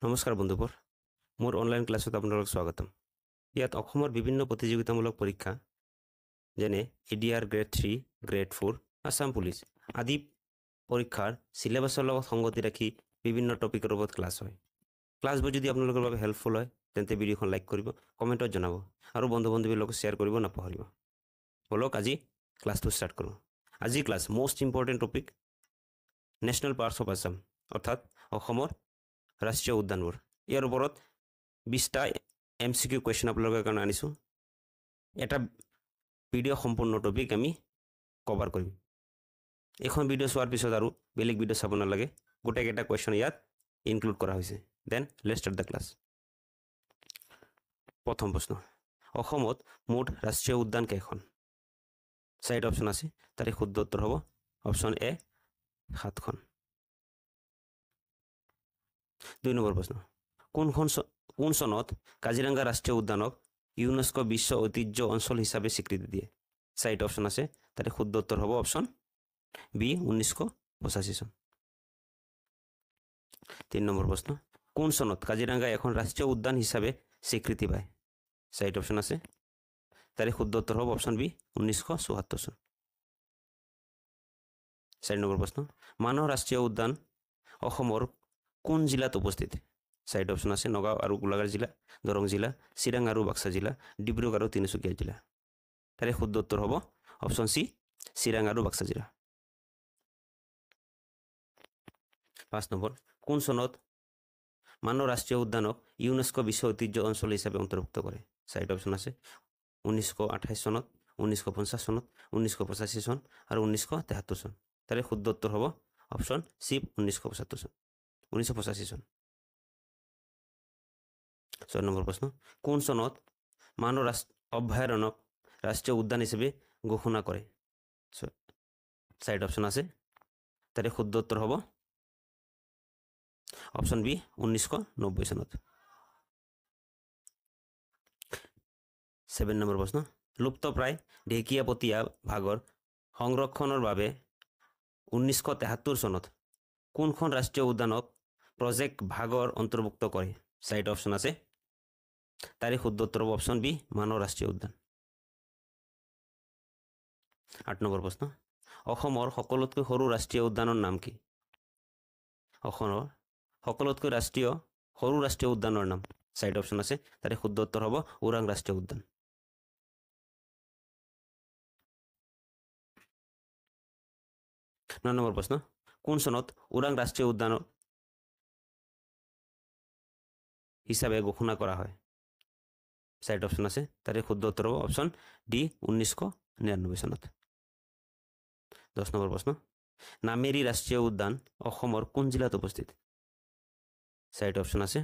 নমস্কাৰ বন্ধুবোৰ মোৰ অনলাইন ক্লাছত আপোনালোকক স্বাগতম ইয়াত অসমৰ বিভিন্ন প্ৰতিযোগিতামূলক পৰীক্ষা যেনে ADR grade 3 grade 4 Assam police আদি পৰীক্ষাৰ সিলেবাছৰ লগত সংগতি ৰাখি বিভিন্ন টপিকৰ ওপৰত ক্লাছ হয় ক্লাছবোৰ যদি আপোনালোকৰ বাবে হেল্পফুল হয় তেন্তে ভিডিঅ'খন লাইক কৰিব কমেণ্টত জনাব আৰু বন্ধু-বান্ধৱীৰ লগত শ্বেয়াৰ কৰিব নাপাহৰিব বলক আজি ক্লাছটো ষ্টাৰ্ট কৰোঁ আজি class most important topic national parks of Assam অৰ্থাৎ অসমৰ ৰাষ্ট্ৰীয় উদ্যানবোৰ ইয়াৰ ওপৰত 20টা এমসিকিউ কোৱেশ্চন আপোনালোকৰ কাৰণে আনিছোঁ এটা ভিডিঅ' সম্পূৰ্ণ টপিক আমি কভাৰ কৰিম এখন ভিডিঅ' চোৱাৰ পিছত আৰু বেলেগ ভিডিঅ' চাব নালাগে গোটেইকেইটা কোৱেশ্চন ইয়াত ইনক্লুড কৰা হৈছে then let's start the class প্ৰথম প্ৰশ্ন অসমত মুঠ ৰাষ্ট্ৰীয় উদ্যান কেইখন চাৰিটা অপশ্যন আছে তাৰে শুদ্ধ উত্তৰ হ'ব অপশ্যন এ 7খন 2 নম্বৰ প্ৰশ্ন কোন চনত কাজিৰঙা ৰাষ্ট্ৰীয় উদ্যানক ইউনেস্কো বিশ্ব ঐতিহ্য অঞ্চল হিচাপে স্বীকৃতি দিয়ে চাৰিটা অপশ্যন আছে তাৰে শুদ্ধ উত্তৰ হ'ব অপশ্যন বি 1985 চন 3 নম্বৰ প্ৰশ্ন কোন চনত কাজিৰঙা এখন ৰাষ্ট্ৰীয় উদ্যান হিচাপে স্বীকৃতি পায় চাৰিটা অপশ্যন আছে তাৰে শুদ্ধ উত্তৰ হ'ব অপশ্যন বি 1974 চন 4 নম্বৰ প্ৰশ্ন মানস ৰাষ্ট্ৰীয় উদ্যান অসমৰ কোন জিলাত উপস্থিত চাৰিটা অপশ্যন আছে নগাঁও আৰু গোলাঘাট জিলা দৰং জিলা চিৰাং আৰু বাক্সা জিলা ডিব্ৰুগড় আৰু তিনিচুকীয়া জিলা তাৰে শুদ্ধ উত্তৰ হ'ব অপশ্যন সি চিৰাং আৰু বাক্সা জিলা 5 নম্বৰ কোন চনত মানস ৰাষ্ট্ৰীয় উদ্যানক ইউনেস্কো বিশ্ব ঐতিহ্য অঞ্চল হিচাপে অন্তৰ্ভুক্ত কৰে চাৰিটা অপশ্যন আছে 1928 চনত 1950 চনত 1985 চন আৰু 1973 চন তাৰে শুদ্ধ উত্তৰ হ'ব অপশ্যন সি 1975 চন 1985 চন 6 নম্বৰ প্ৰশ্ন কোন চনত মানস অভয়াৰণ্যক ৰাষ্ট্ৰীয় উদ্যান হিচাপে ঘোষণা কৰে চাৰিটা অপশ্যন আছে তাৰে শুদ্ধ উত্তৰ হ'ব অপশ্যন বি 1990 চনত 7 নম্বৰ প্ৰশ্ন লুপ্তপ্ৰায় ঢেকীয়াপতীয়া ভাগৰ সংৰক্ষণৰ বাবে 1973 চনত কোনখন ৰাষ্ট্ৰীয় উদ্যানক প্ৰজেক্ট ভাগৰ অন্তৰ্ভুক্ত কৰে চাৰিটা অপশ্যন আছে তাৰে শুদ্ধ উত্তৰ হ'ব অপশ্যন বি মানস ৰাষ্ট্ৰীয় উদ্যান 8 নম্বৰ প্ৰশ্ন অসমৰ সকলোতকৈ সৰু ৰাষ্ট্ৰীয় উদ্যানৰ নাম কি অসমৰ সকলোতকৈ সৰু ৰাষ্ট্ৰীয় উদ্যানৰ নাম চাৰিটা অপশ্যন আছে তাৰে শুদ্ধ উত্তৰ হ'ব ওৰাং ৰাষ্ট্ৰীয় উদ্যান 9 নম্বৰ প্ৰশ্ন কোন চনত ওৰাং ৰাষ্ট্ৰীয় উদ্যান হিচাপে ঘোষণা কৰা হয় চাৰিটা অপশ্যন আছে তাৰে শুদ্ধ উত্তৰ হ'ব অপশ্যন ডি 1999 চনত 10 নম্বৰ প্ৰশ্ন নামেৰী ৰাষ্ট্ৰীয় উদ্যান অসমৰ কোন জিলাত উপস্থিত চাৰিটা অপশ্যন আছে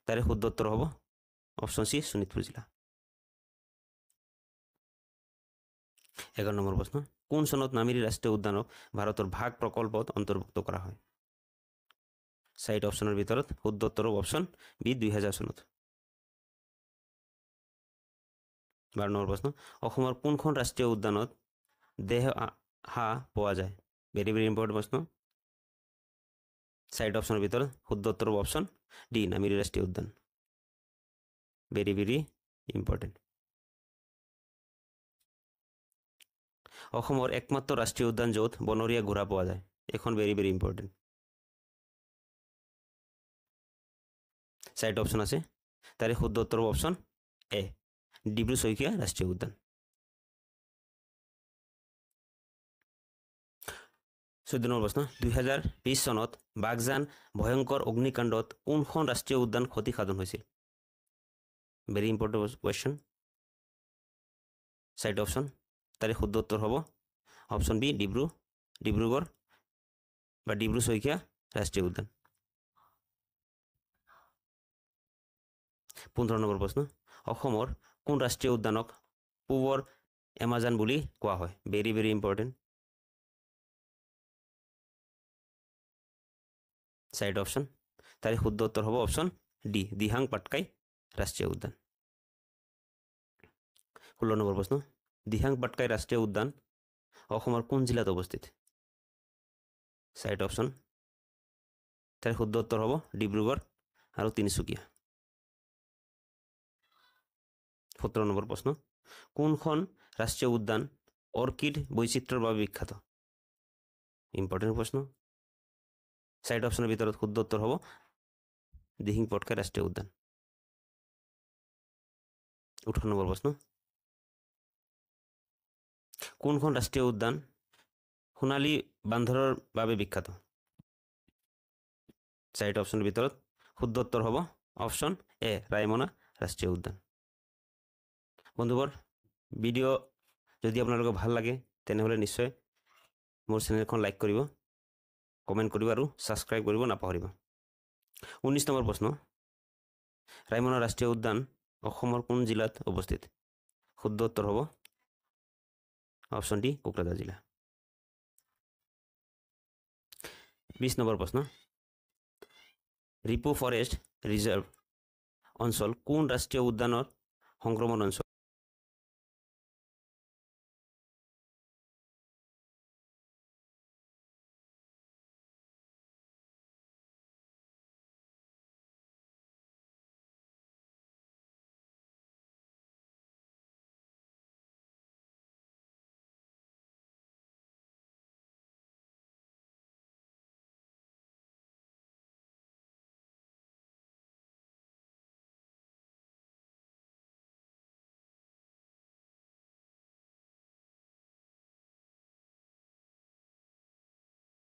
তাৰে শুদ্ধ উত্তৰ হ'ব অপশ্যন সি শোণিতপুৰ জিলা 11 নম্বৰ প্ৰশ্ন কোন চনত নামেৰী ৰাষ্ট্ৰীয় উদ্যানক ভাৰতৰ ভাগ প্ৰকল্পত অন্তৰ্ভুক্ত কৰা হয় চাৰিটা অপশ্যনৰ ভিতৰত শুদ্ধ উত্তৰ হ'ব অপশ্যন বি 2000 চনত 12 নম্বৰ প্ৰশ্ন অসমৰ কোনখন ৰাষ্ট্ৰীয় উদ্যানত দেহ হাঁহ পোৱা যায় ভেৰি ভেৰি ইম্পৰ্টেণ্ট প্ৰশ্ন চাৰিটা অপশ্যনৰ ভিতৰত শুদ্ধ উত্তৰ হ'ব অপশ্যন ডি নামেৰী ৰাষ্ট্ৰীয় উদ্যান ভেৰি ভেৰি ইম্পৰ্টেণ্ট অসমৰ একমাত্ৰ ৰাষ্ট্ৰীয় উদ্যান য'ত বনৰীয়া ঘোঁৰা পোৱা যায় এখন ভেৰি ভেৰি ইম্পৰ্টেণ্ট চাৰিটা অপশ্যন আছে তাৰে শুদ্ধ উত্তৰ হ'ব অপশ্যন এ ডিব্ৰু চৈখোৱা ৰাষ্ট্ৰীয় উদ্যান 14 নম্বৰ প্ৰশ্ন 2020 চনত বাগজান ভয়ংকৰ অগ্নিকাণ্ডত কোনখন ৰাষ্ট্ৰীয় উদ্যান ক্ষতিসাধন হৈছিল ভেৰি ইম্পৰ্টেণ্ট কুৱেশ্যন চাৰিটা অপশ্যন তাৰে শুদ্ধ উত্তৰ হ'ব অপশ্যন বি ডিব্ৰুগড় বা ডিব্ৰু চৈখোৱা ৰাষ্ট্ৰীয় উদ্যান 15 নম্বৰ প্ৰশ্ন অসমৰ কোন ৰাষ্ট্ৰীয় উদ্যানক পূবৰ এমাজন বুলি কোৱা হয় ভেৰি ভেৰি ইম্পৰ্টেণ্ট চাৰিটা অপশ্যন তাৰে শুদ্ধ উত্তৰ হ'ব অপশ্যন ডি দিহাং পাটকাই ৰাষ্ট্ৰীয় উদ্যান 16 নম্বৰ প্ৰশ্ন দিহাং পাটকাই ৰাষ্ট্ৰীয় উদ্যান অসমৰ কোন জিলাত অৱস্থিত চাৰিটা অপশ্যন তাৰে শুদ্ধ উত্তৰ হ'ব ডিব্ৰুগড় আৰু তিনিচুকীয়া। 17 নম্বৰ প্ৰশ্ন, কোনখন ৰাষ্ট্ৰীয় উদ্যান অৰ্কিড বৈচিত্ৰ্যৰ বাবে বিখ্যাত? ইম্পৰ্টেণ্ট প্ৰশ্ন। 4 অপশ্যনৰ ভিতৰত শুদ্ধ উত্তৰ হ'ব দিহিং পটকাই ৰাষ্ট্ৰীয় উদ্যান। 18 নম্বৰ প্ৰশ্ন, কোনখন ৰাষ্ট্ৰীয় উদ্যান সোণালী বান্দৰৰ বাবে বিখ্যাত? 4 অপশ্যনৰ ভিতৰত শুদ্ধ উত্তৰ হ'ব অপশ্যন এ ৰায়মনা ৰাষ্ট্ৰীয় উদ্যান। বন্ধুবোৰ, ভিডিঅ' যদি আপোনালোকক ভাল লাগে তেনেহ'লে নিশ্চয় মোৰ চেনেলখন লাইক কৰিব, কমেণ্ট কৰিব আৰু ছাবস্ক্ৰাইব কৰিব নাপাহৰিব। 19 নম্বৰ প্ৰশ্ন, ৰায়মনা ৰাষ্ট্ৰীয় উদ্যান অসমৰ কোন জিলাত অৱস্থিত? শুদ্ধ উত্তৰ হ'ব অপশ্যন ডি কোকৰাঝাৰ জিলা। 20 নম্বৰ প্ৰশ্ন, ৰিপু ফৰেষ্ট ৰিজাৰ্ভ অঞ্চল কোন ৰাষ্ট্ৰীয় উদ্যানৰ সংক্ৰমণ অঞ্চল?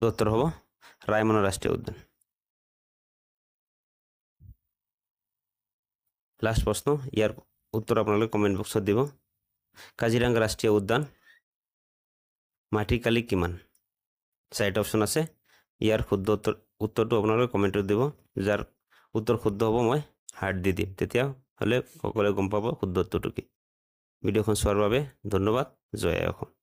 উত্তৰ হ'ব ৰায়মনা ৰাষ্ট্ৰীয় উদ্যান। লাষ্ট প্ৰশ্ন, ইয়াৰ উত্তৰ আপোনালোকে কমেণ্ট বক্সত দিব। কাজিৰঙা ৰাষ্ট্ৰীয় উদ্যান মাটিকালি কিমান? 4টা অপশ্যন আছে, ইয়াৰ শুদ্ধ উত্তৰটো আপোনালোকে কমেণ্টত দিব। যাৰ উত্তৰ শুদ্ধ হ'ব মই হাৰ্ট দি দিম, তেতিয়াহ'লে সকলোৱে গম পাব শুদ্ধ উত্তৰটো কি। ভিডিঅ'খন চোৱাৰ বাবে ধন্যবাদ। জয় আই অসম।